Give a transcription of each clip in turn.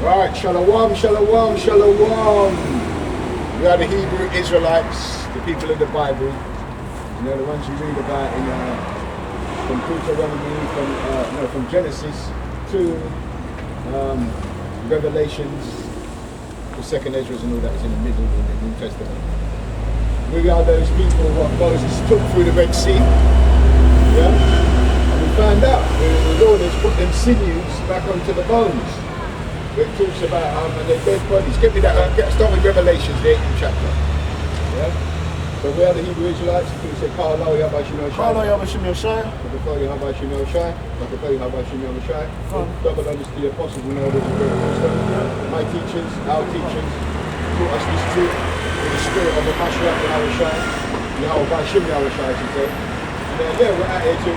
Right, shalom, shalom, shalom. We are the Hebrew Israelites, the people of the Bible. You know, the ones you read about in from Deuteronomy, from Genesis to Revelations, the second Esdras and all that is in the middle of the New Testament. We are those people what Moses took through the Red Sea. Yeah? And we found out the Lord has put them sinews back onto the bones. It talks about their dead bodies. Get me that. Start with Revelations, the 18th chapter. Yeah? So we are the Hebrew Israelites. We say, Ka'alo Yabashino Shai. Ka'alo Yabashino Shai. Ka'alo Yabashino Shai. Ka'alo Yabashino Shai. Double honest to the apostles, we know there's a great apostle. My teachers, our teachers, taught us this truth with the spirit of the Mashiach and our Shai. Yahweh Shim Yahweh Shai, I should say. And we're out here to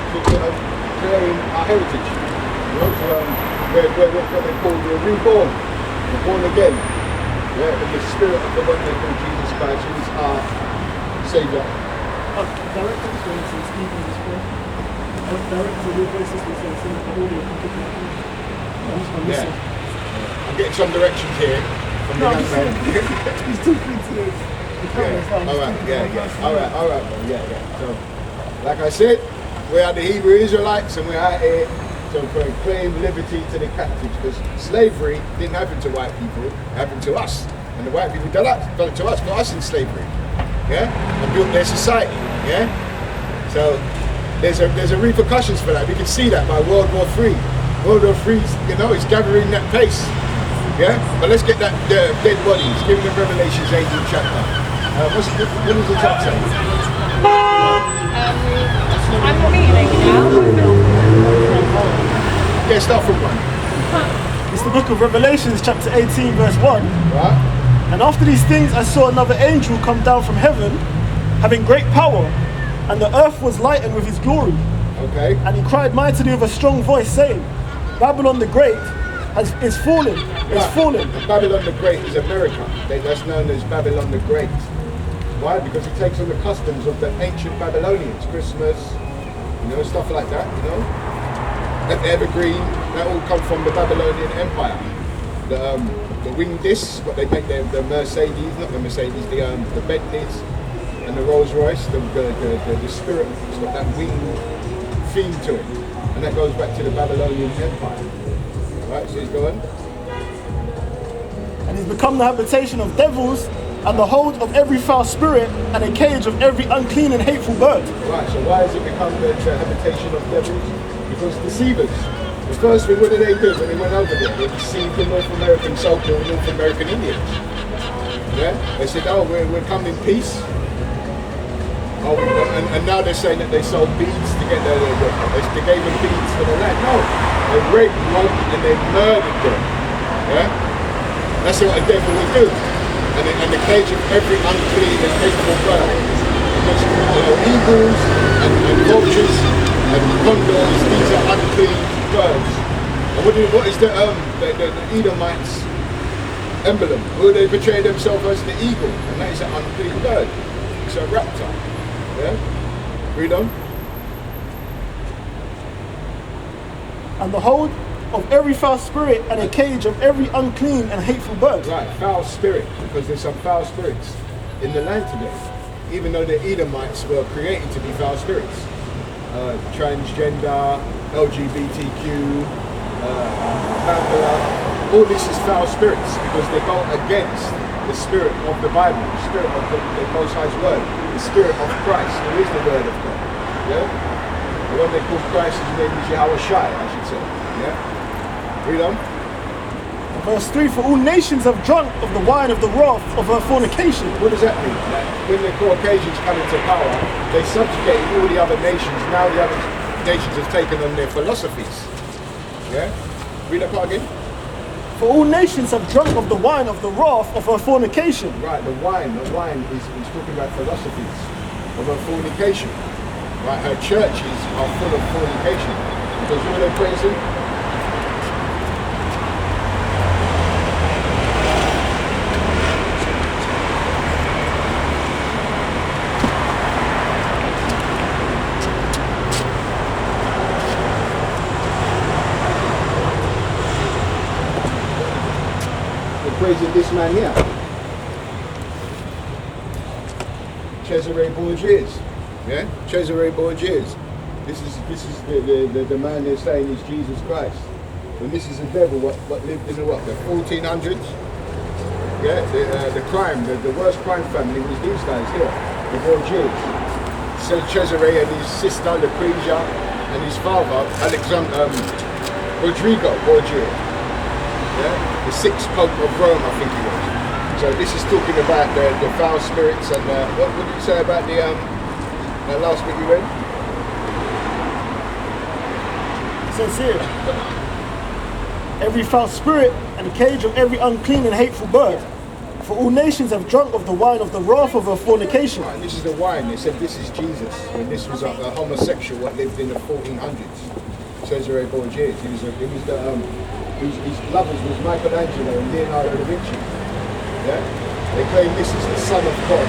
clearing our heritage. You know, we're what they call the reborn, we're born again. Yeah, in the spirit of the one they call Jesus Christ, who is our Saviour. Directors, for instance, even this way. Directors, your voices will say, send the audio completely. I'm getting some directions here from the young man. He's talking to the camera. Alright. So, like I said, we are the Hebrew Israelites and we're out here to proclaim liberty to the captives, because slavery didn't happen to white people, it happened to us. And the white people done it to us, got us in slavery. Yeah? And built their society. Yeah? So there's a repercussions for that. We can see that by World War III. World War III, is gathering that pace. Yeah? But let's get that dead bodies, giving them Revelations 18th chapter. What does the chapter say? I'm reading now. Yeah, start from 1. It's the book of Revelations, chapter 18, verse 1. Right. And after these things I saw another angel come down from heaven, having great power, and the earth was lightened with his glory. Okay. And he cried mightily with a strong voice, saying, Babylon the Great is fallen, is fallen. And Babylon the Great is America. That's known as Babylon the Great. Why? Because it takes on the customs of the ancient Babylonians, Christmas, stuff like that, The evergreen, that all come from the Babylonian Empire. The winged discs, what they make the Mercedes, not the Mercedes, the Bentleys and the Rolls Royce, the spirit, it's got that winged theme to it. And that goes back to the Babylonian Empire. Right, so he's going. And he's become the habitation of devils, and the hold of every foul spirit, and a cage of every unclean and hateful bird. Right, so why has it become the habitation of devils? Because deceivers. The first thing, what did they do when they went over there? They deceived the North American so-called North American Indians. Yeah? They said, we're coming in peace. And now they're saying that they sold beads to get they gave them beads for the land. No, they raped, robbed, and they murdered them. Yeah? That's what a devil would do. And the cage of every unclean and hateful bird. Because eagles and vultures and condors, these are unclean birds. And what is the Edomites' emblem? Well, they portray themselves as the eagle, and that is an unclean bird. It's a raptor. Yeah? Read on. And the hold of every foul spirit, and a cage of every unclean and hateful bird. Right, foul spirit, because there's some foul spirits in the land today. Even though the Edomites were created to be foul spirits. Transgender, LGBTQ, Bambala, all this is foul spirits because they go against the spirit of the Bible, the spirit of the Most High's word, the spirit of Christ, who is the word of God. Yeah? The one they call Christ, his name is Yahweh Shai, I should say. Yeah? Read on. Verse 3, for all nations have drunk of the wine of the wrath of her fornication. What does that mean? That when the Caucasians come into power, they subjugated all the other nations. Now the other nations have taken on their philosophies. Yeah? Read that part again. For all nations have drunk of the wine of the wrath of her fornication. Right, the wine is talking about philosophies of her fornication. Right, her churches are full of fornication. Because who are they praising? praising this man here. Cesare Borgias. Yeah? Cesare Borgias. This is the man they're saying is Jesus Christ. And this is the devil what lived in the 1400s. Yeah, the crime, the worst crime family was these guys here, the Borgias. So Cesare and his sister Lucrezia and his father Alexander Rodrigo Borgia. Yeah, the sixth Pope of Rome, I think he was. So this is talking about the foul spirits and what did you say about the last bit you read? It says here, every foul spirit and the cage of every unclean and hateful bird. For all nations have drunk of the wine of the wrath of her fornication. Right, this is the wine. They said this is Jesus. And this was a homosexual what lived in the 1400s. Cesare Borgia. His lovers was Michelangelo and Leonardo da Vinci. Yeah? They claim this is the Son of God.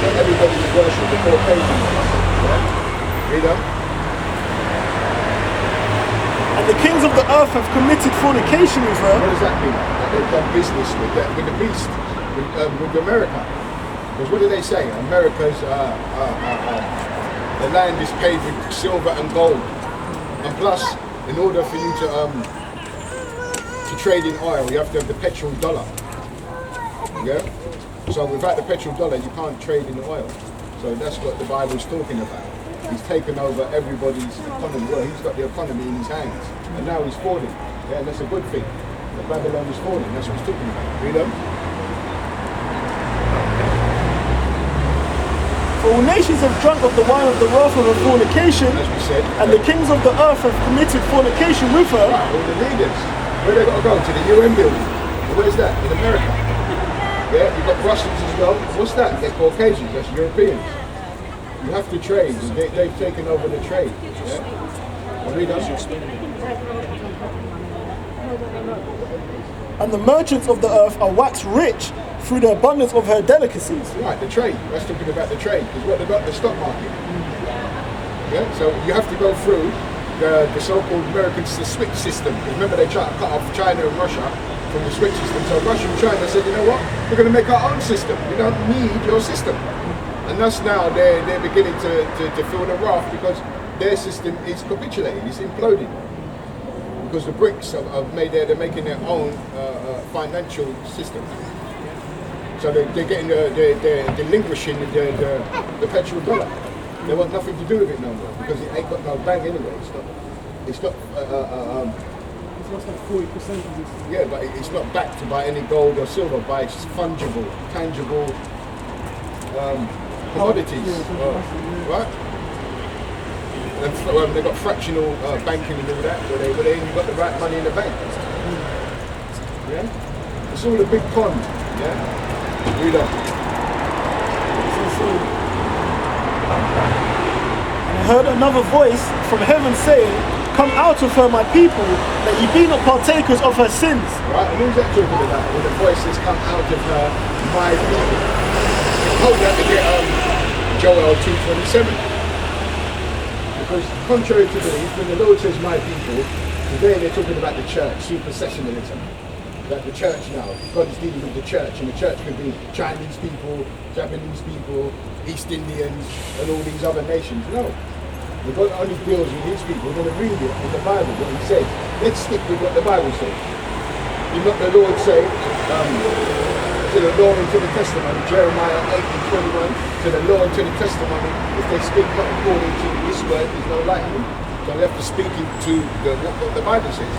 So everybody was worshipped the Caucasian. Yeah? Read on. And the kings of the earth have committed fornication with her. What does that mean? That they've done business with the beast, with America. Because what do they say? America's the land is paved with silver and gold. And plus, in order for you to trade in oil, you have to have the petrol dollar. Yeah? So without the petrol dollar, you can't trade in oil. So that's what the Bible's talking about. He's taken over everybody's economy. Well, he's got the economy in his hands. And now he's falling. Yeah, and that's a good thing. The Babylon is falling. That's what he's talking about. Read on. For all nations have drunk of the wine of the wrath of her fornication, As we said. and the kings of the earth have committed fornication with her. Right, all the leaders. Where they got to go? To the UN building. Where's that? In America. Yeah, you've got Russians as well. What's that? They're Caucasians. That's Europeans. You have to trade. They've taken over the trade. Yeah? I'll read on. And the merchants of the earth are waxed rich through the abundance of her delicacies. Right, the trade. That's talking about the trade. Because what they've got, the stock market. Yeah, so you have to go through the so-called American switch system. Remember, they tried to cut off China and Russia from the switch system. So Russia and China said, you know what? We're going to make our own system. We don't need your system. And thus now they're beginning to feel the wrath because their system is capitulating, it's imploding. Because the BRICS have made they're making their own financial system. So they're getting they're relinquishing the petrol dollar. They want nothing to do with it no more because it ain't got no bang anyway. It's not It's lost like 40% of this. yeah, but it's not backed by any gold or silver, by fungible, tangible commodities, right? And they've got fractional banking and all that, where they ain't got the right money in the bank. Yeah, it's all a big con. Yeah, read on. And I heard another voice from heaven saying, "Come out of her, my people, that ye be not partakers of her sins." Right, and who's that talking about? When the voice says, "Come out of her, my people." Hold that to get Joel 2:27. Because contrary to belief, when the Lord says my people, today they're talking about the church, supersessionalism. That the church now, God is dealing with the church, and the church could be Chinese people, Japanese people, East Indians, and all these other nations. No. The God only deals with his people. We're going to read it in the Bible, what he says. Let's stick with what the Bible says. Did not the Lord say, to the law and to the testimony, Jeremiah 8:21, to the law and to the testimony, if they speak not according to this word, there's no light in them. So they have to speak into what the Bible says.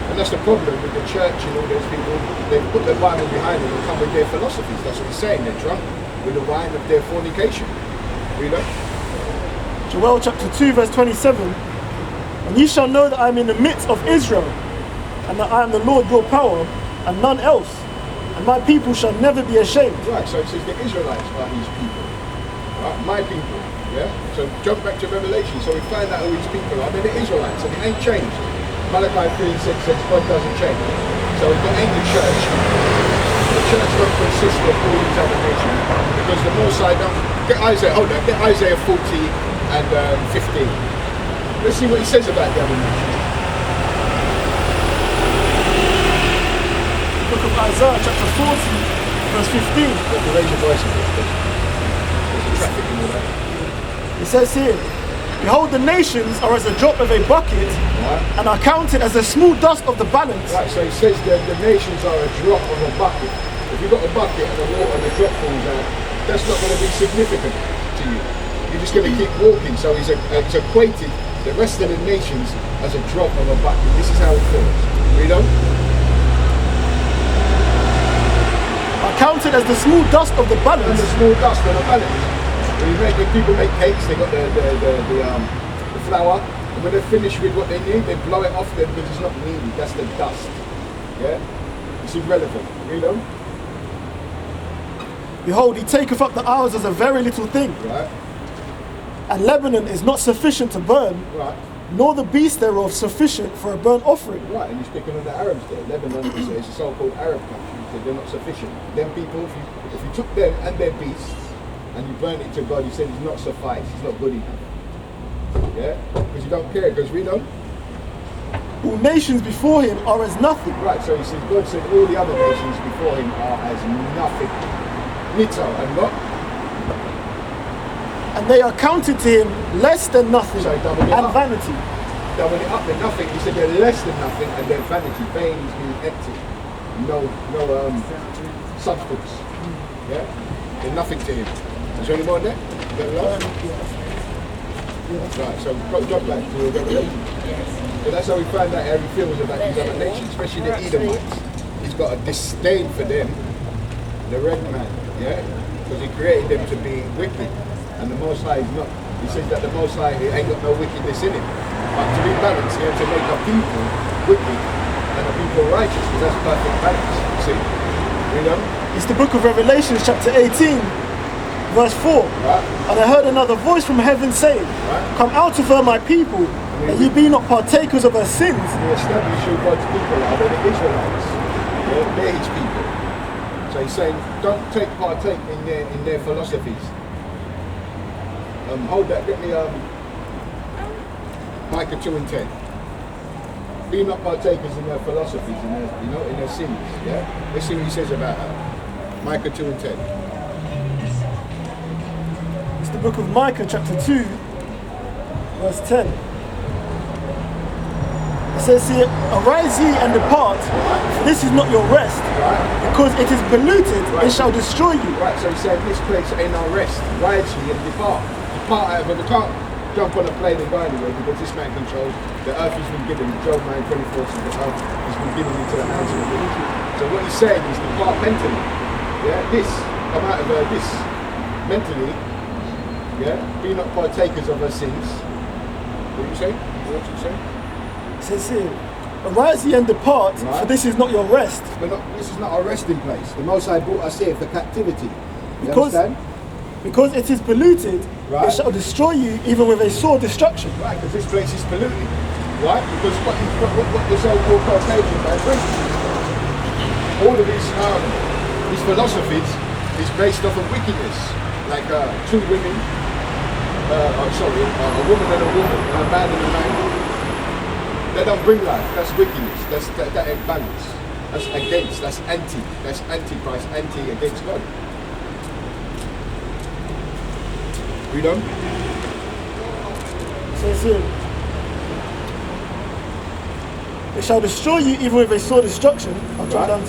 And that's the problem with the church and all those people. They put the Bible behind them and come with their philosophies. That's what he's saying. They're drunk with the wine of their fornication. Read on. Joel chapter 2 verse 27. And ye shall know that I am in the midst of Israel, and that I am the Lord your power, and none else. And my people shall never be ashamed. Right, so it says the Israelites are his people. Right, my people. Yeah? So jump back to Revelation. So we find out who his people are. They're the Israelites, and it ain't changed. Malachi 3:6 says God doesn't change. So it ain't the church. The church don't consist of all these other nations. Because the Most High don't... Get Isaiah 40 and 15. Let's see what he says about the other nations. Isaiah chapter 40, verse 15. Raise your voice a bit, please. There's a traffic and all that. It says here, behold, the nations are as a drop of a bucket, Right. and are counted as the small dust of the balance. Right, so it says that the nations are a drop of a bucket. If you've got a bucket and the water and the drop falls out, that's not going to be significant to you. You're just going to keep walking. So he's equated the rest of the nations as a drop of a bucket. This is how it feels. Read on. Are counted as the small dust of the And balance. the small dust on the balance. When people make cakes, they got the flour, and when they're finished with what they need, they blow it off there because it's not needed. That's the dust. Yeah? It's irrelevant. Read on. Behold, he taketh up the hours as a very little thing, Right? and Lebanon is not sufficient to burn, Right. nor the beast thereof sufficient for a burnt offering. Right, and you're speaking of the Arabs there. Lebanon is a so-called Arab country, so they're not sufficient. Them people, if you took them and their beasts and you burn it to God, you said it's not suffice, it's not good enough. Yeah? Because you don't care, because read on. All nations before him are as nothing, Right, so he says, God said all the other nations before him are as nothing. Nito, and what? and they are counted to him less than nothing, So double it and up. vanity. Doubling it up, they're nothing. He said they're less than nothing, and their vanity, vain is being empty. No substance. Yeah? They're nothing to him. Is there any more there? Is that enough? Right, so drop back to Revelation. So that's how we find out how he feels about these other nations, especially the Edomites. He's got a disdain for them, the red man, yeah? Because he created them to be wicked. And the Most High is not. He says that the Most High ain't got no wickedness in him. But to be balanced, he had to make a people wicked and a people righteous, because that's perfect balance. You see? You know? It's the book of Revelation, chapter 18, verse 4. Right? And I heard another voice from heaven saying, Right. come out of her, my people, that ye be not partakers of her sins. He established who God's people are, they're the Israelites. They're his people. So he's saying, don't partake in their philosophies. Hold that, get me Micah 2 and 10. Be not partakers in their philosophies, in their sins. Yeah? Let's see what he says about that. Micah 2 and 10. It's the book of Micah, chapter 2, verse 10. It says here, arise ye and depart, for this is not your rest, Right? because it is polluted, it shall destroy you. Right, so he said, this place ain't our rest. Rise ye and depart. Depart out of it. We can't jump on a plane and go anywhere, because this man controls. The earth has been given. Job 9:24 says the earth has been given into the hands of the wicked. So what he's saying is depart mentally. Yeah, come out of this mentally. Yeah, be not partakers of her sins. What do you say? What do you say? It says here, arise ye and depart, Right. for this is not your rest. This is not our resting place. The Most High brought us here for captivity. You Because- understand? Because it is polluted, Right. it shall destroy you even with a sore destruction. Right, because this place is polluted. Right? Because what the so-called Caucasian man brings. All of his philosophies is based off of wickedness. Like two women, a woman and a woman, and a man and a man. They don't bring life. That's wickedness. That ain't balance. That's against. That's anti. That's anti-Christ. Anti against God. Read on. It says here, it shall destroy you even with a sore destruction. I'll jump Right. back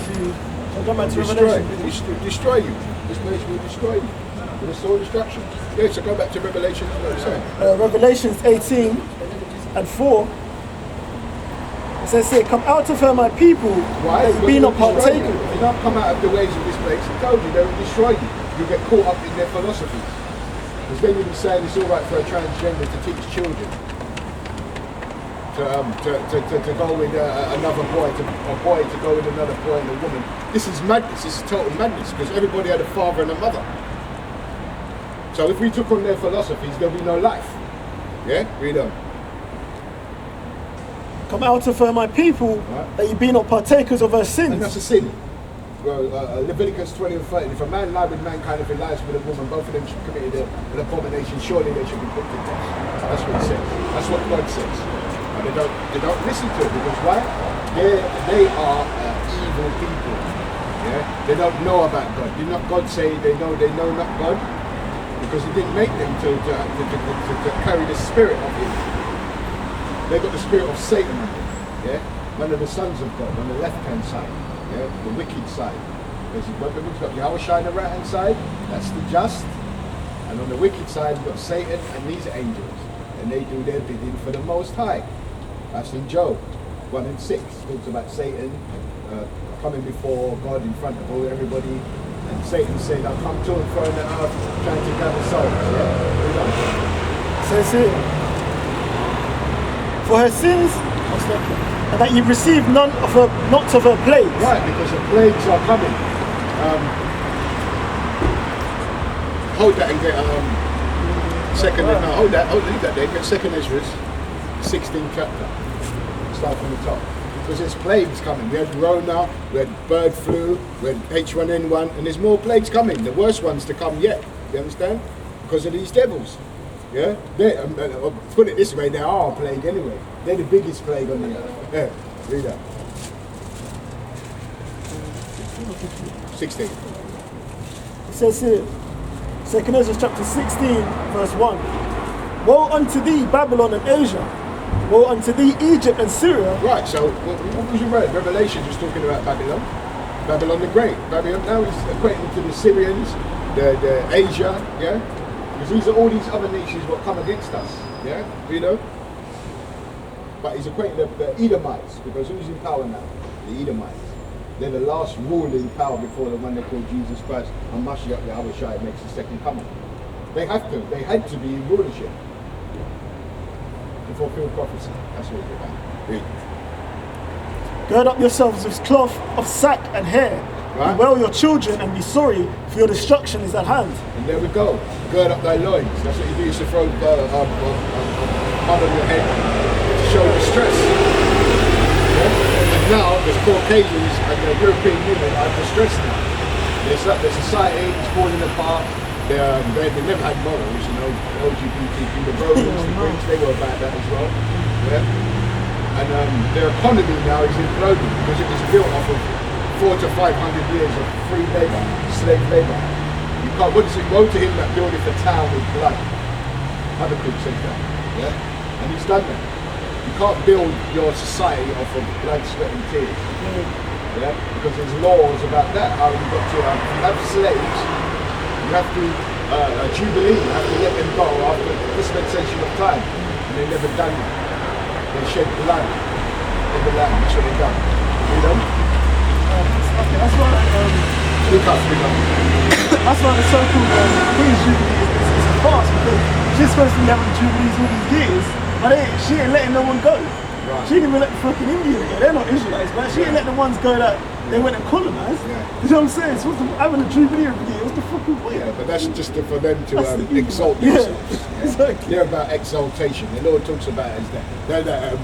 to Destroy. Revelation. Destroy you. This place will destroy you. With a sword destruction. Yeah, so go back to Revelation. What I'm saying. Revelations 18 and 4. It says here, come out of her, my people, Right? that ye be not Destroy you. partaken. If you don't come out of the ways of this place, I told you they will destroy you. You'll get caught up in their philosophies. Because then you'll be saying it's all right for a transgender to teach children. To go with another boy, a boy to go with another boy and a woman. This is madness. This is total madness, because everybody had a father and a mother. So if we took on their philosophies, there'll be no life. Yeah? Read on. Come out of her, my people, Right. that ye be not partakers of her And sins. that's a sin. Well, Leviticus 20 and 30. If a man lie with mankind, if he lies with a woman, both of them should commit an abomination. Surely they should be put to death. That's what it says. That's what God says. And they don't listen to it, because why? They are evil people. Yeah? They don't know about God. Did not God say they know not God? Because he didn't make them to carry the spirit of him. They got the spirit of Satan on them. Yeah? One of the sons of God on the left-hand side. Yeah? The wicked side. Because you've got Yahweh on the right-hand side, that's the just. And on the wicked side, you've got Satan and these angels. And they do their bidding for the Most High. That's in Job 1 and 6. Talks about Satan coming before God in front of everybody. And Satan said, I'll come to and fro in the earth trying to gather souls. Yeah? Says here, for her sins, and that you receive not of her plagues. Right, because the plagues are coming. Hold that and get leave that there. Get 2nd Esdras, 16th chapter. Start from the top. Because there's plagues coming. We had Rona, we had bird flu, we had H1N1, and there's more plagues coming. The worst ones to come yet. You understand? Because of these devils. Yeah? I'll put it this way, they are a plague anyway. They're the biggest plague on the earth. Yeah, read that. 16. It says here, 2nd Esdras chapter 16, verse 1. Woe unto thee, Babylon and Asia. Woe unto thee, Egypt and Syria. Right, so what was your word? Revelation just talking about Babylon. Babylon the Great. Babylon now is equating to the Syrians, the Asia, yeah? Because these are all these other nations what come against us, yeah? You know? But he's equating the Edomites, because who's in power now? The Edomites. They're the last ruling power before the one they call Jesus Christ and Mashiach the Yahushua makes the second coming. They had to be in rulership to fulfill prophecy. That's what it's about. Read. Gird up yourselves with cloth of sack and hair. Right. Bewail your children and be sorry, for your destruction is at hand. And there we go. Gird up thy loins. That's what you do. You used to throw mud on your head to show distress. Yeah? And now the Caucasians and the European women are distressed now. The society is falling apart. They never had morals, you know, LGBTQ, the Romans, the Greeks, they were about that as well. Yeah? And their economy now is imploding because it was built off of 400 to 500 years of free labour, slave labour. You can't, what does it go to him that buildeth a town with blood? Habakkuk said that, yeah? And he's done that. You can't build your society off of blood, sweat and tears. Yeah? Because there's laws about that, how you've got to, if you have slaves, you have to, a jubilee, you have to let them go after the dispensation of time. And they've never done that. They shed blood in the land, that's what they've done. You know? Okay, that's why Look up. that's why the so-called Queen's Jubilee is a farce, because she's supposed to be having jubilees all these years, but she ain't letting no one go. Right. She didn't even let the fucking Indians go. They're not Israelites, but she ain't let the ones go that they went and colonized. Yeah. You know what I'm saying? So having a jubilee every year, what's the fucking point? Yeah, but that's just for them to That's the exalt evil. themselves. Yeah, exactly. They're about exaltation. The Lord talks about it as that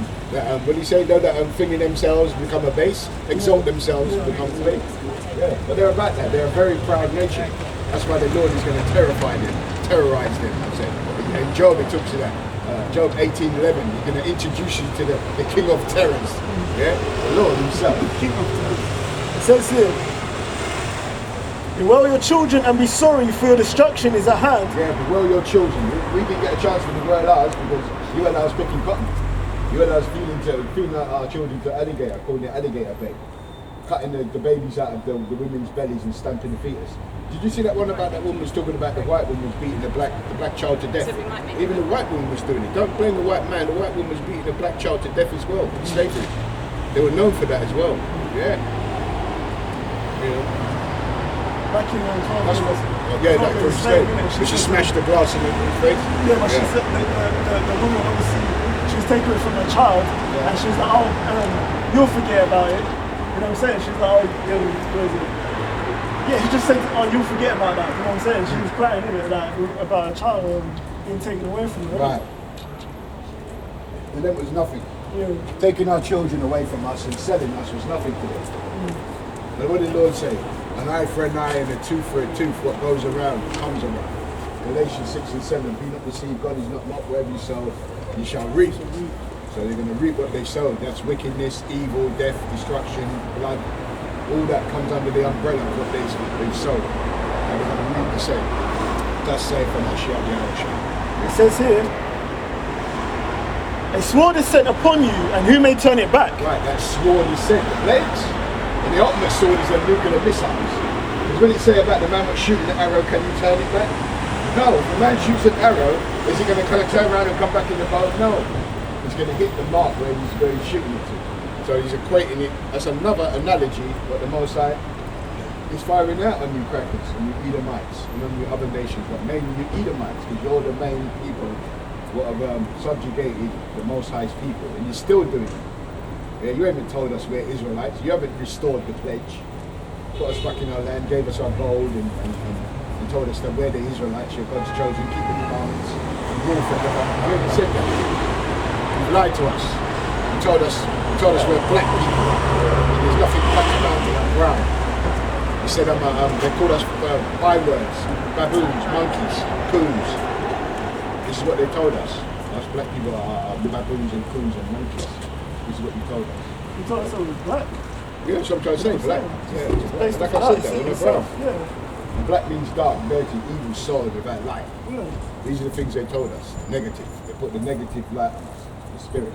what do you say? They're that thinking themselves become a base, exalt themselves become a base. Yeah, but they're about that. They're a very proud nation. That's why the Lord is going to terrorize them. I'm saying. In Job, it talks about Job 18:11. He's going to introduce you to the King of Terrors. Yeah, the Lord Himself. King of terrors. It says here, bewail your children and be sorry, for your destruction is at hand. Yeah, bewail your children. We didn't get a chance to bewail ours because you and I was picking cotton. You and I was feeding our children to alligator, calling it alligator bait. Cutting the babies out of the women's bellies and stamping the fetus. Did you see that one about that woman was talking about the white woman was beating the black child to death? Even the white woman was doing it. Don't blame the white man. The white woman was beating the black child to death as well. Slavery. They were known for that as well. Yeah. You know. Back in That's what, like for slave. But she smashed the glass in his face. Yeah, but she said the woman obviously she was taking it from her child, and she was like, oh, you'll forget about it. You know what I'm saying? She's like, oh, yeah, she just said, oh, you'll forget about that. You know what I'm saying? She was crying, innit, like, about her child being taken away from her. Right. And then it was nothing. Yeah. Taking our children away from us and selling us was nothing to them. But what did the Lord say? An eye for an eye and a tooth for a tooth. What goes around comes around. Galatians 6 and 7. Be not deceived, God is not mocked. Wherever you sow, you shall reap. So they're going to reap what they sow. That's wickedness, evil, death, destruction, blood. all that comes under the umbrella of what they've sown. And we're going to read the same. Thus saith the Mashiach Yahushua. It says here, a sword is sent upon you, and who may turn it back? Right, that sword is sent. The blades. And the ultimate sword is a nuclear missiles. Because when it say about the man shooting the arrow, can you turn it back? No. If a man shoots an arrow, is he going to kind of turn around and come back in the bow? No. He's going to hit the mark where he's shooting it to. So he's equating it. That's another analogy what the Most High is firing out on you crackers and you Edomites and on you other nations, but mainly you Edomites, because you're the main people what have subjugated the Most High's people, and you're still doing it. Yeah, you haven't told us we're Israelites. You haven't restored the pledge, put us back in our land, gave us our gold, and told us that we're the Israelites, you're God's chosen, keep the commandments, and rule forever. You haven't said that. You've lied to us. You told us we're black people, and there's nothing black about me, I'm brown. You said they called us bywords, baboons, monkeys, coons. This is what they told us. Us black people are baboons and coons and monkeys. This is what you told us. You told us I was black. Yeah, that's what I'm trying to say, black. Yeah, Based like on I said that, that, we're yourself. brown. Yeah. And black means dark, dirty, evil, sword without light. Yeah. These are the things they told us. Negative. They put the negative light on us, the spirit.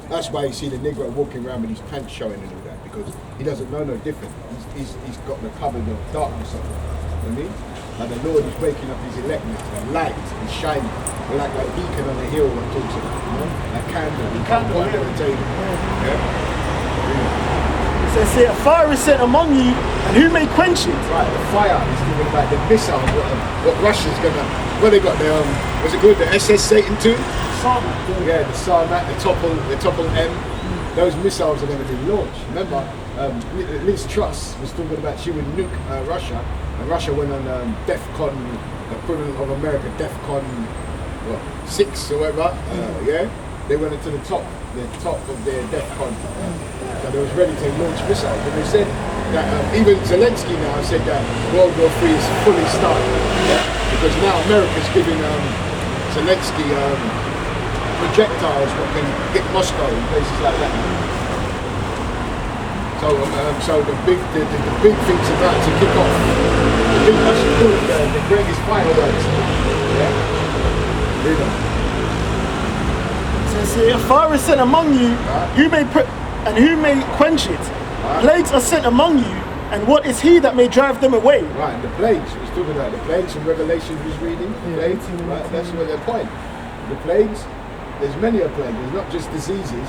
That's why you see the Negro walking around with his pants showing and all that, because he doesn't know no different. He's got the cupboard of darkness on him. You know what I mean? Like the Lord is waking up his elect now. The light is shining. We're like a beacon on the hill that talks about, you know? A candle. You can't put it on the table. Yeah? It says here, a fire is sent among you, and who may quench it? Right, the fire is given like the missile, what Russia's gonna, what they got, what's it called, the SS Satan 2? Sarmat. Yeah, the Sarmat, the Topple M, those missiles are going to be launched. Remember, Liz Truss was talking about she would nuke Russia, and Russia went on DEFCON, equivalent of America, DEFCON 6 or whatever, yeah? They went into the top of their DEFCON. So they was ready to launch missiles. And they said that even Zelensky now said that World War III is fully started. Yeah? Because now America's giving Zelensky projectiles that can hit Moscow and places like that. So the big thing's about to kick off. The greatest fireworks. Yeah? Says here, a fire is sent among you, who may quench it. Plagues are sent among you, and what is he that may drive them away? Right, the plagues. We're talking about the plagues from Revelation was reading. Plagues, right, that's what their point. The plagues, there's many a plague. There's not just diseases.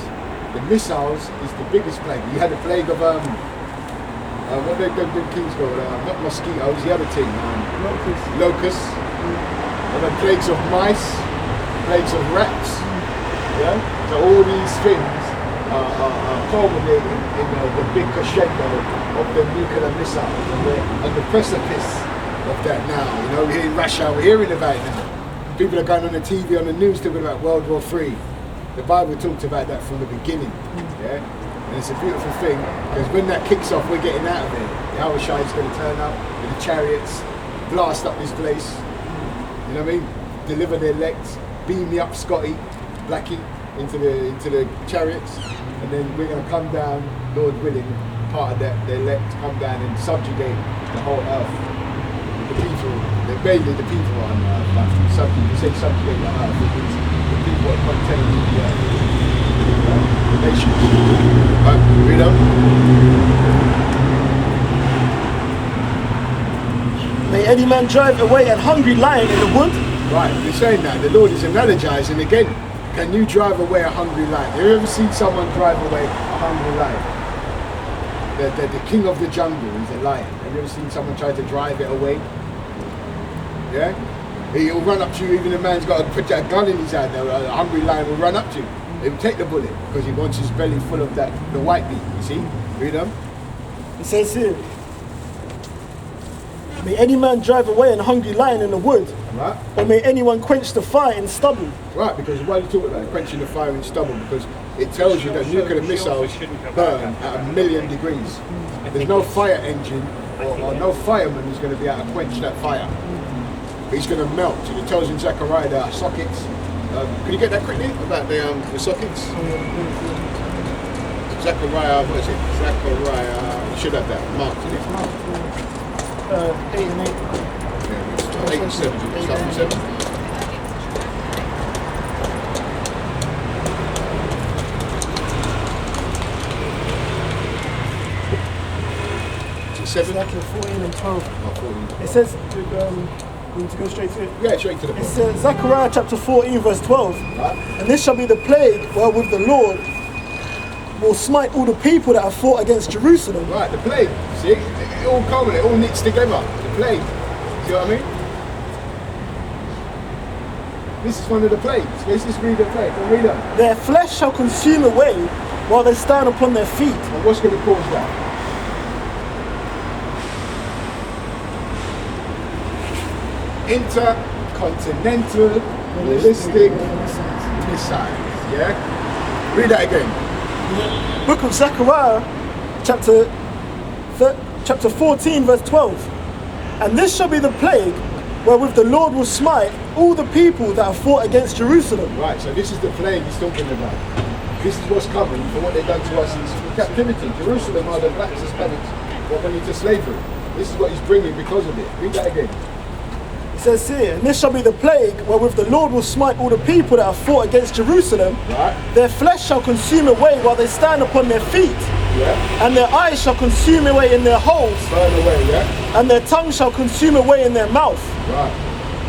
The missiles is the biggest plague. You had the plague of what the kings called? Not mosquitoes. The other thing, locusts. And then plagues of mice, plagues of rats. Yeah. So all these things are culminating in the big crescendo of the nuclear missiles, and we're on the precipice of that now. You know, we're here in Russia. We're hearing about it now. People are going on the TV, on the news, talking about World War III. The Bible talked about that from the beginning. Yeah. And it's a beautiful thing, because when that kicks off, we're getting out of there. Yahushua is going to turn up with the chariots, blast up this place. You know what I mean? Deliver the elect, beam me up, Scotty, Blackie, into the chariots, and then we're going to come down, Lord willing, part of that, the elect, come down and subjugate the whole earth. The people, mainly the people on earth, but you say subjugate the earth, it means the people are contained in the earth. The nations. Read on. May any man drive away a hungry lion in the wood? Right, we're saying that. The Lord is analogizing again. Can you drive away a hungry lion? Have you ever seen someone drive away a hungry lion? The king of the jungle is a lion. Have you ever seen someone try to drive it away? Yeah? He'll run up to you, even a man's got to put a gun in his hand, a hungry lion will run up to you. He'll take the bullet because he wants his belly full of the white meat, you see? Read them. It says here, may any man drive away a hungry lion in the wood, right? Or may anyone quench the fire in stubble? Right, because why are you talking about quenching the fire in stubble? Because it tells you that nuclear missiles burn at 1,000,000 degrees. There's no fire engine or no fireman who's going to be able to quench that fire. He's going to melt. And it tells in Zechariah there are sockets. Can you get that quickly about the sockets? Zechariah, what is it? Zechariah, you should have that. Mark, isn't it? 8 and 8. Yeah, 8 and 7. Start from 7. Exactly, 14 and 12. Oh, 14. It says, we need to go straight to it. Yeah, straight to the It point. says, Zechariah chapter 14, verse 12. Right. And this shall be the plague wherewith the Lord will smite all the people that have fought against Jerusalem. Right, the plague. See? It all comes, it all knits together. The plague. See what I mean? This is one of the plagues. Let's just read the plague. Go read them. Their flesh shall consume away while they stand upon their feet. And what's going to cause that? Intercontinental ballistic missiles. Yeah? Read that again. Book of Zechariah, chapter 14, verse 12. And this shall be the plague wherewith the Lord will smite all the people that have fought against Jerusalem. Right, so this is the plague he's talking about. This is what's coming for what they've done to us in captivity. Jerusalem are the blacks, Hispanics, what went into slavery. This is what he's bringing because of it. Read that again. It says here, and this shall be the plague wherewith the Lord will smite all the people that have fought against Jerusalem. Right. Their flesh shall consume away while they stand upon their feet. Yeah. And their eyes shall consume away in their holes. Burn away, yeah? And their tongue shall consume away in their mouth. Right.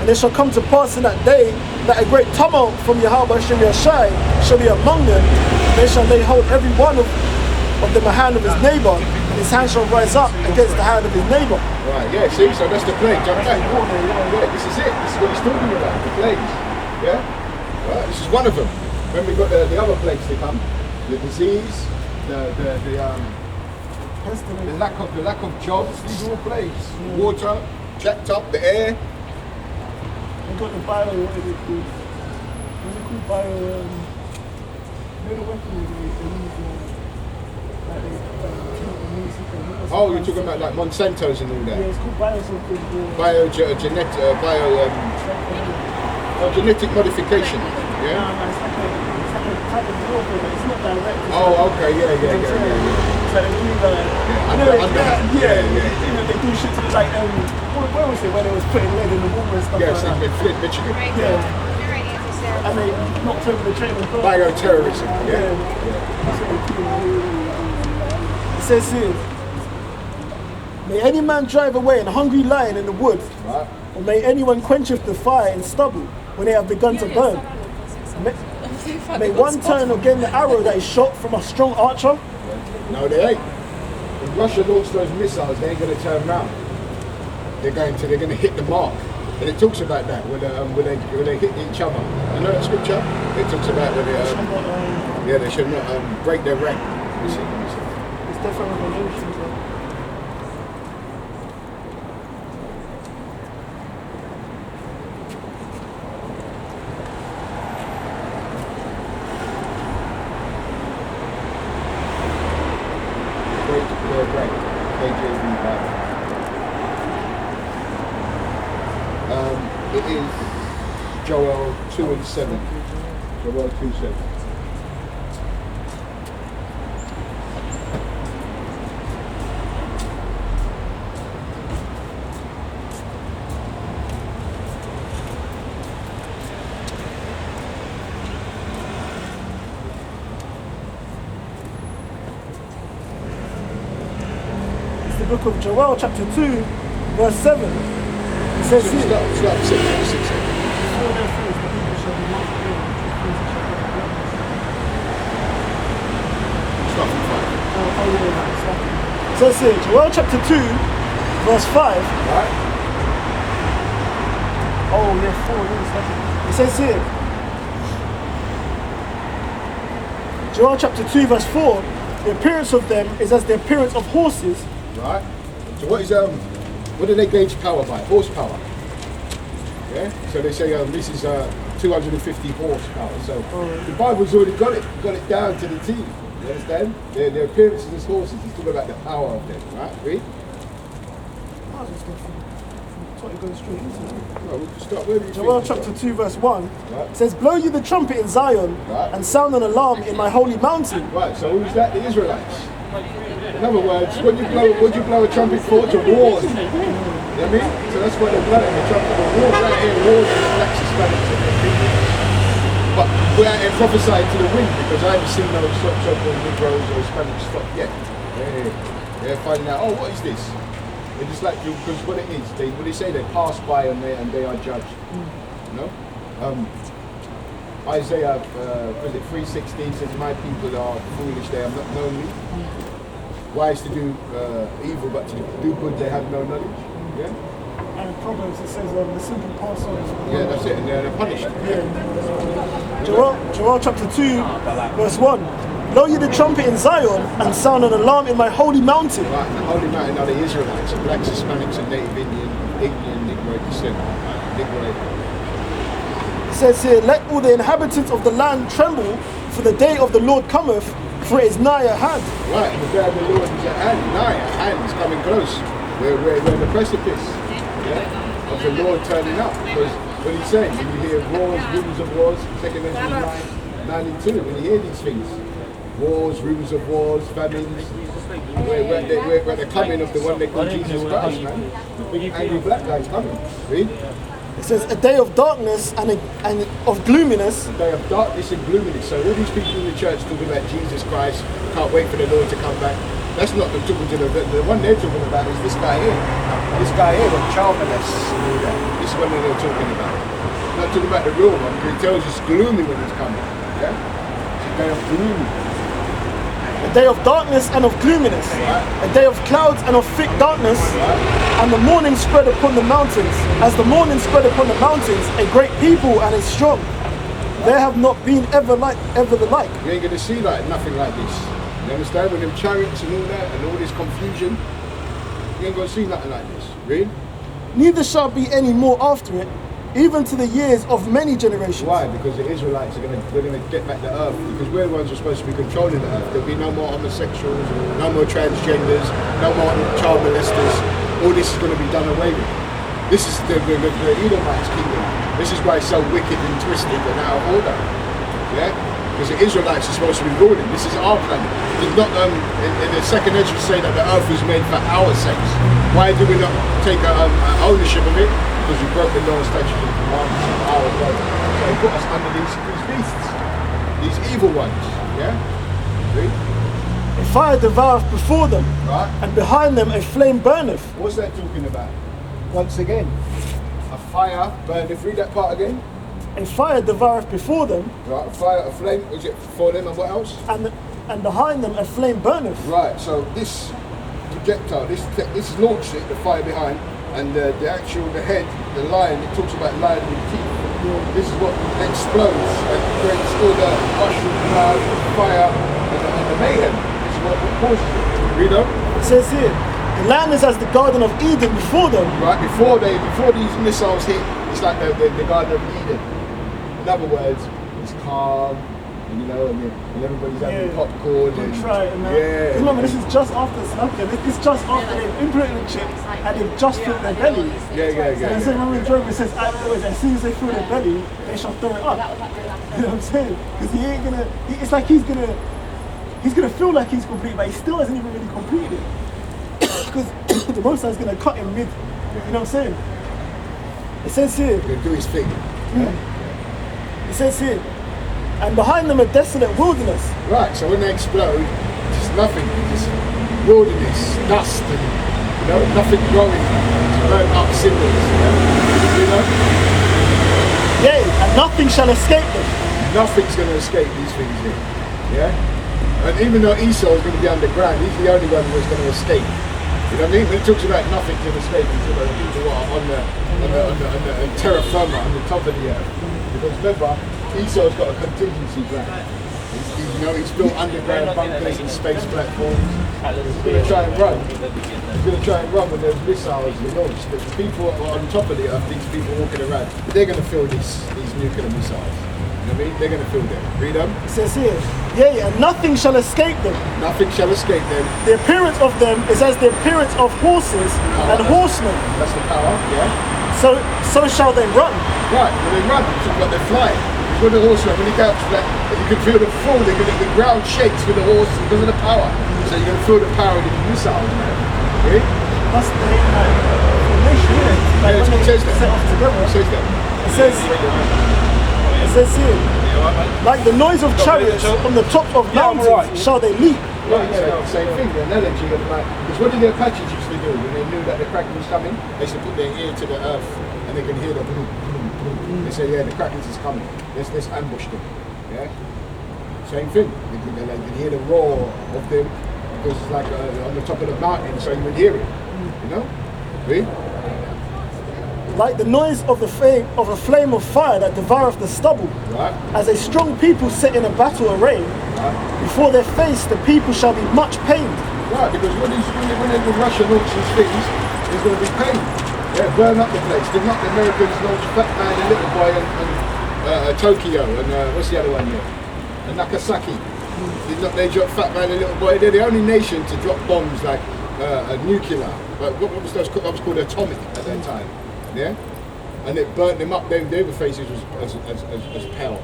And it shall come to pass in that day that a great tumult from Yahweh shall be among them. They shall lay hold every one of them a hand of his neighbour, and his hand shall rise up against the hand of his neighbour. Right, yeah, see, so that's the plague. Jump back. Yeah, this is it. This is what he's talking about, the plagues. Yeah? Right, this is one of them. When we got the other plagues to come, the disease, the lack of jobs, these are all plagues. Water, jacked up, the air. We got the bio, what is it called? What's it called? Bio, the weapons they use, Oh, you're talking about like Monsanto's and all that? Yeah, it's called bio something. Genetic modification. Yeah? No, it's like a type of warfare, but it's not direct. Oh, okay, yeah. So they do they do shit to like where was it when it was putting lead in the water and stuff Yes, like that. in Flint, Michigan. Yeah. And they knocked over the train with Bioterrorism, yeah. That's what they do. It says here, may any man drive away an hungry lion in the wood, Right. or may anyone quencheth the fire in stubble when they have begun to burn. May one turn again the arrow that is shot from a strong archer. No, they ain't. When Russia launched those missiles, they ain't going to turn around. They're going to hit the mark. And it talks about that when they hit each other. You know that scripture? It talks about when they should not break their rank. It's different revelation. Break their rank. KJV Bible. It is Joel 2 and 7. Joel 2:7. It's the book of Joel, chapter 2, verse 7. It says here, Start 6. Start from 5. It says here, Joel chapter 2, verse 5. Right? Oh, yeah, 4. It says here, Joel chapter 2, verse 4. The appearance of them is as the appearance of horses. Right? So what do they gauge power by? Horsepower. Yeah? So they say this is 250 horsepower. So the Bible's already got it down to the T. You understand? Their appearances as horses. It's talking about the power of them. Right? Read. what it goes straight into. Well, we can start where we Joel think, chapter 2 verse 1 Right. says, blow you the trumpet in Zion Right. and sound an alarm in my holy mountain. Right, so who's that? The Israelites. In other words, what do you blow a trumpet for? To warn. You know what I mean? So that's why they're blowing the trumpet for war. We're out here warning the blacks, Hispanics and their people. But we're out here prophesying to the wind because I haven't seen no so-called Negroes or Hispanics stop yet. They're finding out, oh, what is this? They're just like, because what it is, what they say, they pass by and they are judged. You know? Isaiah, was it 3:16 says, my people are foolish, they have not known me. Wise to do evil, but to do good they have no knowledge. Yeah? And in Proverbs it says, the simple pass on. Yeah, that's it, and they're punished. Yeah. Joel chapter 2 verse 1. Blow you the trumpet in Zion and sound an alarm in my holy mountain. Right, the holy mountain are the Israelites, the blacks, Hispanics, and Native Indian, Negro descent. It says here, let all the inhabitants of the land tremble, for the day of the Lord cometh, for it is nigh at hand. Right, the day of the Lord is at hand, nigh at hand, it's coming close. We're in the precipice, yeah, of the Lord turning up. Because what he's saying, when you hear wars, rumors of wars, 2 Corinthians 9 and 2, when you hear these things, wars, rumors of wars, famines, we're at the coming of the one they call Jesus Christ, man. The big angry black guy's coming. Read. It says a day of darkness and of gloominess. A day of darkness and gloominess. So all these people in the church talking about Jesus Christ, can't wait for the Lord to come back. That's not the talking to the one they're talking about is this guy here. This guy here, the child molests and all that. This is what they're talking about. Not talking about the real one, because he tells us it's gloomy when it's coming. Yeah? It's a day of gloom. A day of darkness and of gloominess. Right. A day of clouds and of thick darkness. Right. And the morning spread upon the mountains. As the morning spread upon the mountains, a great people and is strong. There have not been ever the like. You ain't going to see nothing like this. You understand? With them chariots and all that and all this confusion, you ain't going to see nothing like this. Read. Neither shall be any more after it, even to the years of many generations. Why? Because the Israelites are going to get back the earth. Because we're the ones who are supposed to be controlling the earth. There'll be no more homosexuals, no more transgenders, no more child molesters. All this is going to be done away with. This is the Edomites' kingdom. This is why it's so wicked and twisted and out of order. Yeah? Because the Israelites are supposed to be ruling. This is our planet. It's not, in the second Esdras say that the earth was made for our sakes. Why do we not take ownership of it? Because we broke the law, statutes, and commandments of our God. So he put us under these beasts, these evil ones. Yeah? Read. A fire devoureth before them, Right. and behind them a flame burneth. What's that talking about? Once again, a fire burneth. Read that part again. A fire devoureth before them, Right, a fire, a flame, was it for them and what else? and behind them a flame burneth. Right, so this projectile, this is launched it, the fire behind, and the head, the lion, it talks about lion with teeth. This is what explodes and creates all the mushroom cloud, the fire, and the mayhem. This is what causes it. Read on. It says here, the land is as the Garden of Eden before them. Right, before these missiles hit, it's like the Garden of Eden. In other words, it's calm, and and everybody's having popcorn. And, Try it, yeah. Remember, this is just after this is just after they've implemented the chips and they've just filled their belly. Yeah. And so remember in Job it says, as soon as they fill their belly, they shall throw it up. You know what I'm saying? Because he ain't gonna. It's like he's gonna feel like he's complete, but he still hasn't even really completed it. Because the Most High is gonna cut him mid. You know what I'm saying? It says here. He's gonna do his thing. It says here, and behind them a desolate wilderness. Right, so when they explode, it's nothing, it's just wilderness, dust, and nothing growing, it's burnt up cinders, Yea, and nothing shall escape them. Nothing's going to escape these things here, yeah? And even though Esau is going to be underground, he's the only one who's going to escape. You know what I mean? When he talks about nothing can escape, he's talking about the people who are on the terra firma, on the top of the earth. Because remember, Esau's got a contingency plan. He's built underground bunkers and space platforms. He's going to try and run. He's going to try and run when there's missiles are launched. The people on top of the earth, these people walking around, they're going to feel these nuclear missiles. You know what I mean? They're going to feel them. Read them. It says here, yea, and nothing shall escape them. Nothing shall escape them. The appearance of them is as the appearance of horses and horsemen. That's the power, yeah. so shall they run. Right, when they run, but they fly. When the horse run, when he gets that, you can feel them fall. The ground shakes with the horse because of the power. So you're gonna feel the power of the missiles, man. Really? That's the formation, isn't it? Like when they It says that. set off together. It says that. It says here, like the noise of chariots on the top of mountains shall they leap. Right, same thing, the analogy of like, because what did the Apaches used to do when they knew that the Kraken was coming? They used to put their ear to the earth and they can hear the boom, boom, boom. They say, yeah, the Kraken is coming. Let's ambush them. Yeah? Same thing. They can hear the roar of them because it's like on the top of the mountain, so you would hear it. You know? Really? Like the noise of a flame of fire that devoureth the stubble. Right. As a strong people set in a battle array, before their face the people shall be much pained. Right, because when Russia launches things, there's going to be pain. Yeah, burn up the place. They're not the Americans launch Fat Man and Little Boy and Tokyo and what's the other one there? And Nagasaki. They dropped Fat Man and Little Boy. They're the only nation to drop bombs like nuclear. But what was those? That was called atomic at that time. Yeah, and it burnt them up. Their faces was as pale,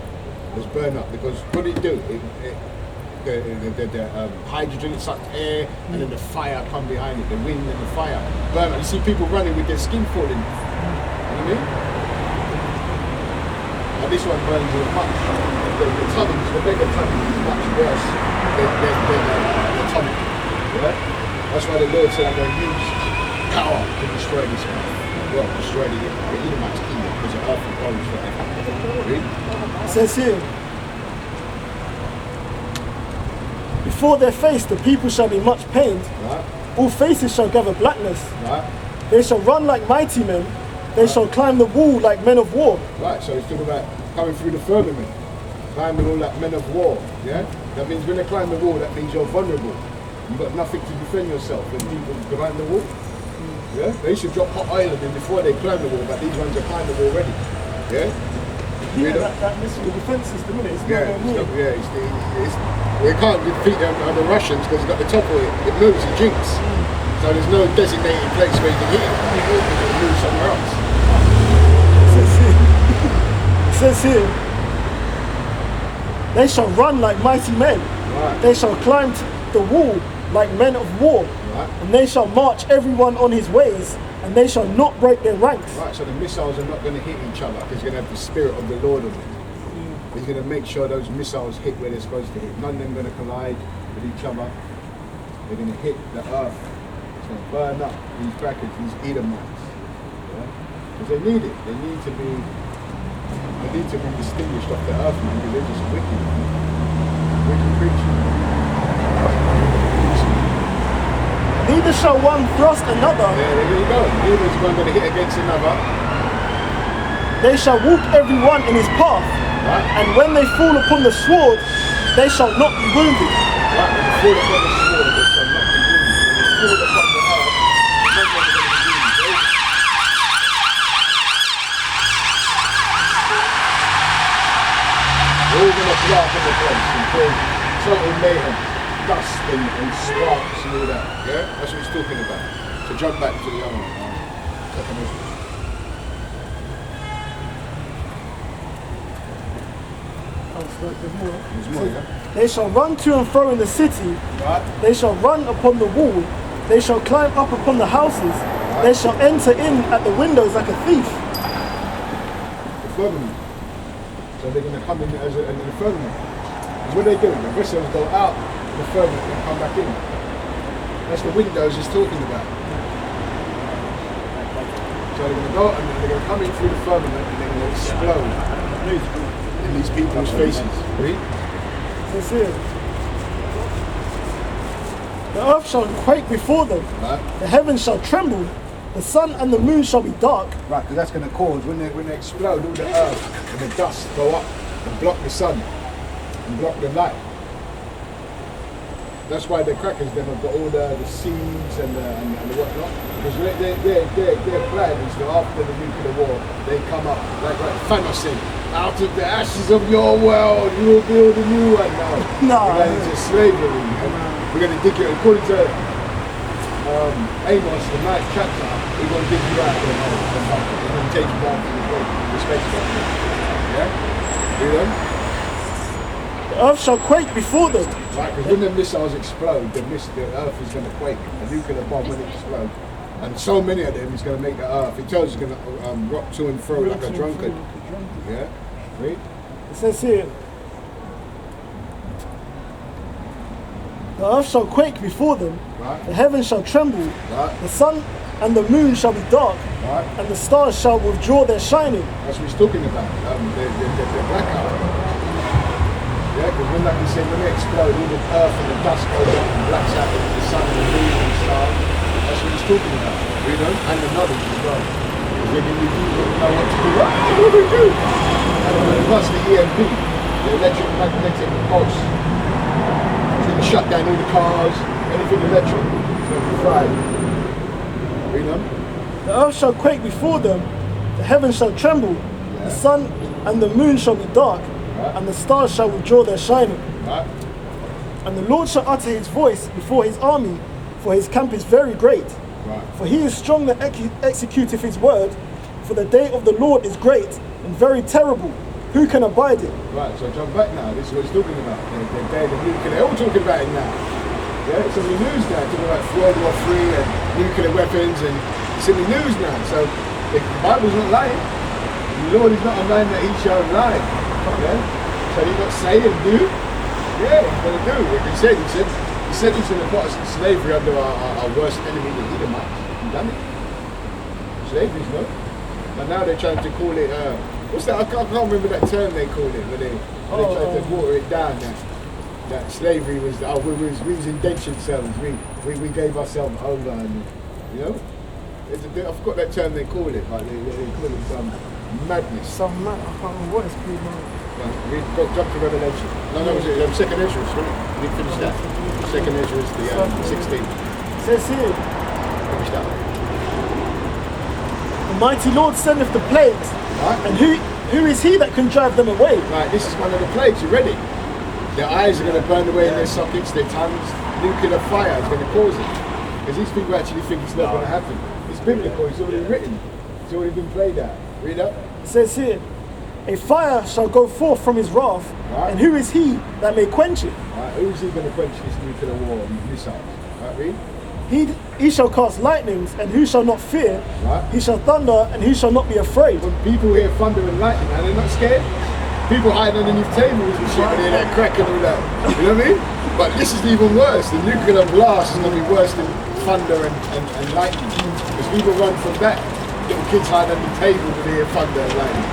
as burned up because what did it do? The hydrogen sucked air, and then the fire come behind it. The wind and the fire burn up. You see people running with their skin falling. You know what I mean? And this one burns much. The tunnels, the mega tunnels, is much worse than the atomic. Yeah, that's why the Lord said, "I'm going to use power to destroy this man." Well, destroy the Edomites' kingdom because the earth will forever. Read? It says here, before their face the people shall be much pained. Right. All faces shall gather blackness. Right. They shall run like mighty men. They shall climb the wall like men of war. Right, so it's talking about coming through the firmament, climbing all like men of war. Yeah? That means when they climb the wall, that means you're vulnerable. You've got nothing to defend yourself when people climb the wall. Yeah? They should drop hot oil on them before they climb the wall, but these ones are climbing the wall already. Yeah? Yeah, that missile defense system, isn't it? It's Yeah, not going to move. they can't defeat the Russians because it's got the top of it. It moves, it jinks. So there's no designated place where you can hit it. It moves somewhere else. It says here, they shall run like mighty men. Right. They shall climb the wall like men of war. Right. And they shall march everyone on his ways, and they shall not break their ranks. Right, so the missiles are not going to hit each other because you're going to have the spirit of the Lord on them. He's going to make sure those missiles hit where they're supposed to hit. None of them are going to collide with each other. They're going to hit the earth. It's going to burn up these brackets, these Edomites. Because they need it. They need to be distinguished off the earth, man, because they're just wicked. Wicked creatures. Neither shall one thrust another. Yeah, there you go. Neither is one going to hit against another. They shall walk every one in his path. Right? And when they fall upon the sword, they shall not be wounded. Right, when they fall upon the sword, they shall not be wounded. When they fall upon the earth, they're not going to be wounded. They're all going to blow up in the place and cause total mayhem, dust and sparks and all that. Yeah? That's what he's talking about. So jump back to the other one. Second Esdras. There's more, yeah? They shall run to and fro in the city. Right? They shall run upon the wall. They shall climb up upon the houses. They shall enter in at the windows like a thief. The firmament. So they're going to come in as the firmament. Because what they do, the vessels go out the firmament and come back in. That's the windows he's talking about. So they're going to go and they're going to come in through the firmament and they're going to explode in these people's faces. Read? It's here. The earth shall quake before them. Right? The heavens shall tremble. The sun and the moon shall be dark. Right, because that's going to cause, when they explode, all the earth and the dust go up and block the sun and block the light. That's why the crackers then have got all the seeds and the whatnot. Because their plan is that after the nuclear war, they come up, like Famine said, out of the ashes of your world, you will build a new one now. No. We're going into slavery. We're going to dig it according to Amos, the 9th chapter. He's going to dig you out of the hole. He's going to take you down to the space station. Yeah? You know? The earth shall quake before them. Right, because when the missiles explode, the earth is going to quake. A nuclear bomb when it explodes. And so many of them is going to make the earth. It tells you it's going to rock to and fro like a drunkard. Yeah? Read? It says here, the earth shall quake before them, Right. the heavens shall tremble, Right. the sun and the moon shall be dark, Right. and the stars shall withdraw their shining. That's what he's talking about. The blackout. Yeah, because when, like you said, when they explode, all the earth and the dust goes up and blacks out the sun and the moon and the stars. That's what he's talking about. You know? And the knowledge as well. Because when you know what to do, what do we do? And plus the EMP, the electromagnetic pulse. It's going to shut down all the cars, anything electric. It's going to be fried. You know? The earth shall quake before them, the heavens shall tremble, the sun and the moon shall be dark, and the stars shall withdraw their shining. Right? And the Lord shall utter his voice before his army, for his camp is very great. Right. For he is strong that executeth his word, for the day of the Lord is great and very terrible. Who can abide it? Right, so jump back now. This is what he's talking about. The day of the nuclear. They're all talking about it now. Yeah, it's in the news now. Talking about World War III and nuclear weapons, and it's in the news now. So the Bible's not lying. The Lord is not a man that he shall lie. Yeah. So he's not saying do. Yeah, he's gonna do. Like he said he's gonna put us in slavery under our worst enemy, the Edomites. He's done it. Slavery's no. But now they're trying to call it. What's that? I can't remember that term they call it, when they tried to water it down. That slavery was, we was indentured selves. We gave ourselves over, and you know, I forgot that term they call it, but they call it some madness. Some man, I can't remember what it's called. We got jump to Revelation. No, was it second Esdras? We finished that. Second Esdras, the 16. It says here, Finish that. the mighty Lord sendeth the plagues, Right. and who is he that can drive them away? Right, this is one of the plagues. You ready? Their eyes are going to burn away in their sockets, their tongues, nuclear fire is going to cause it. Because these people actually think it's not going to happen. It's biblical, it's already written. It's already been played out. Read up. It says here, a fire shall go forth from his wrath, Right. and who is he that may quench it? Right, who's he going to quench this nuclear war missiles? Right, read. He shall cast lightnings, and who shall not fear? Right. He shall thunder, and who shall not be afraid? When people hear thunder and lightning, and they're not scared. People hide underneath tables and shit when they hear that crack and all that. You know what I mean? But this is even worse. The nuclear blast is going to be worse than thunder and lightning. Because people run from that. Little kids hide under tables when they hear thunder and lightning.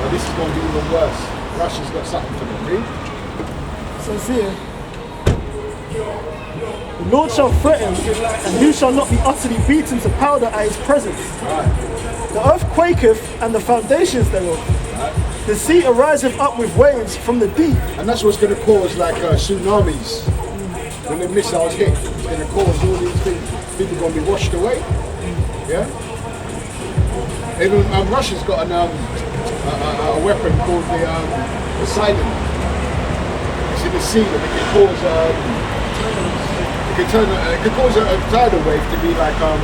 But this is going to be even worse. Russia's got something for them, read. It says here, the Lord shall threaten, and who shall not be utterly beaten to powder at his presence? Right. The earth quaketh, and the foundations thereof. The sea ariseth up with waves from the deep. And that's what's going to cause like tsunamis. When the missiles hit, it's going to cause all these things. People are going to be washed away. Yeah? Even Russia's got a weapon called the Poseidon. It's in the sea and it can cause a tidal wave to be like a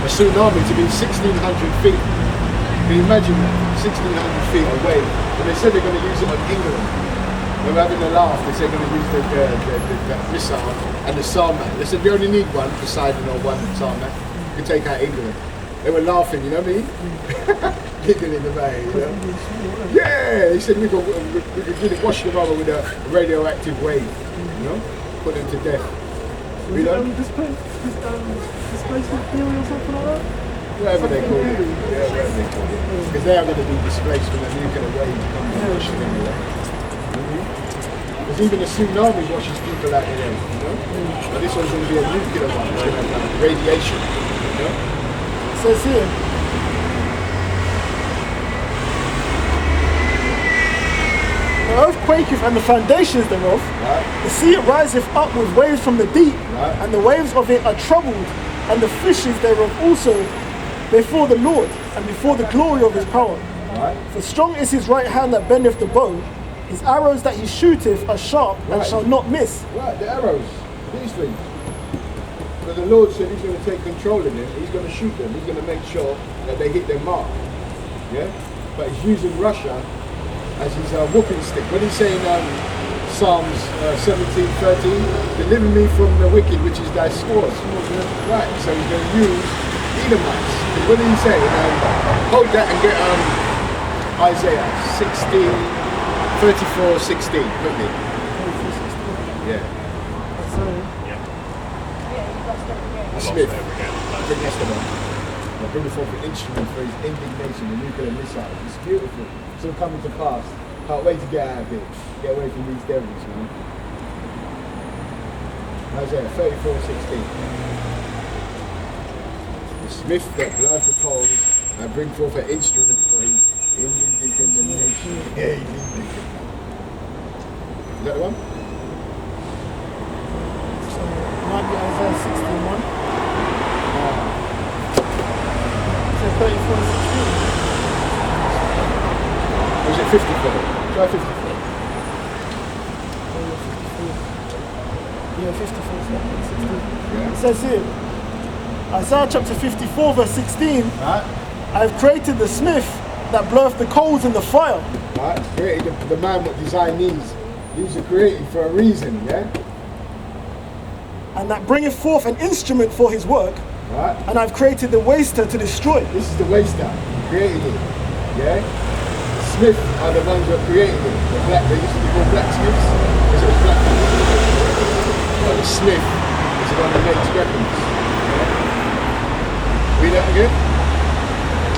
tsunami to be 1,600 feet. Can you imagine that? 1,600 feet away. And they said they're going to use it on England. They were having a laugh. They said they're going to use the missile and the Sarmat. They said we only need one Poseidon or one Sarmat. You can take out England. They were laughing, you know what I mean? Giggling about it, you know? Yeah, they said we could really wash them over with a radioactive wave, you know? Put them to death. You know? Displacement theory or something like that? Whatever they call it. Yeah, whatever they call it. Because they are going to be displaced when the nuclear wave comes and pushes them away. Because even a tsunami washes people out of the way, you know? But this one's going to be a nuclear one. It's going to have radiation, you know? It says here, the earth quaketh and the foundations thereof. Right. The sea riseth up with waves from the deep, Right. and the waves of it are troubled, and the fishes thereof also before the Lord, and before the glory of his power. Right. For strong is his right hand that bendeth the bow, his arrows that he shooteth are sharp and Right. shall not miss. Right, the arrows. These things. But the Lord said he's going to take control of them. He's going to shoot them. He's going to make sure that they hit their mark. Yeah? But he's using Russia as his whooping stick. When he's saying Psalms 17:13, deliver me from the wicked, which is thy scourge. Right, so he's going to use Edomites. What did he say? Hold that and get Isaiah 34:16. Quickly. Yeah. Smith, bring Esdras. Bring forth an instrument for his indignation, the nuclear missile. It's beautiful. It's all coming to pass. Can't wait to get out of here. Get away from these devils, man. Isaiah 34:16. The smith that bloweth the coals and bring forth an instrument for his indignation. Yeah, he's indignant. Is that the one? Might be Isaiah 61. It says 34:16. Or is it 54? Try 54. Yeah, 54. 16. Yeah. It says here, Isaiah chapter 54 verse 16, Right? I have created the smith that bloweth the coals in the fire. Right? Created the man what design needs. He was created for a reason, yeah? And that bringeth forth an instrument for his work. Right? And I've created the waster to destroy. This is the waster. Created it. Yeah? The smith are the ones who are creating it. The black, they used to be called blacksmiths. Because it was black people. Well, the smith is the one who makes weapons. Yeah? Read that again?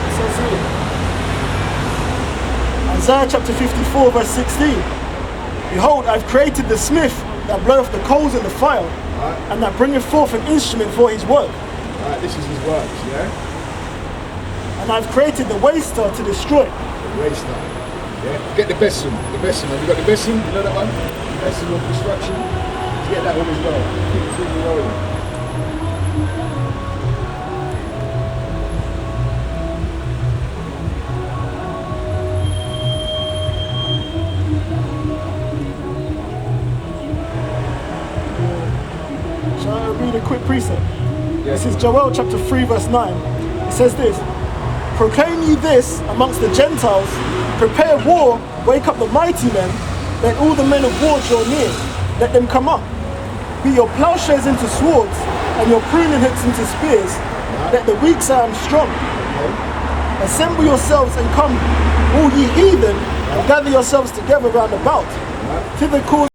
It says here, Isaiah chapter 54 verse 16. Behold, I've created the smith that bloweth the coals in the fire. Right? And that bringeth forth an instrument for his work. Right, this is his works, yeah? And I've created the waster to destroy. The waster. Yeah? Get the besom. The besom. Have you got the besom? You know that one? The besom of destruction? Let's get that one as well. Keep it rolling. Shall I read a quick precept? Yeah. This is Joel chapter 3 verse 9. It says this, proclaim ye this amongst the Gentiles, prepare war, wake up the mighty men, let all the men of war draw near, let them come up. Beat your plowshares into swords, and your pruning hooks into spears, let the weak say I am strong. Assemble yourselves and come, all ye heathen, and gather yourselves together round about. Thither cause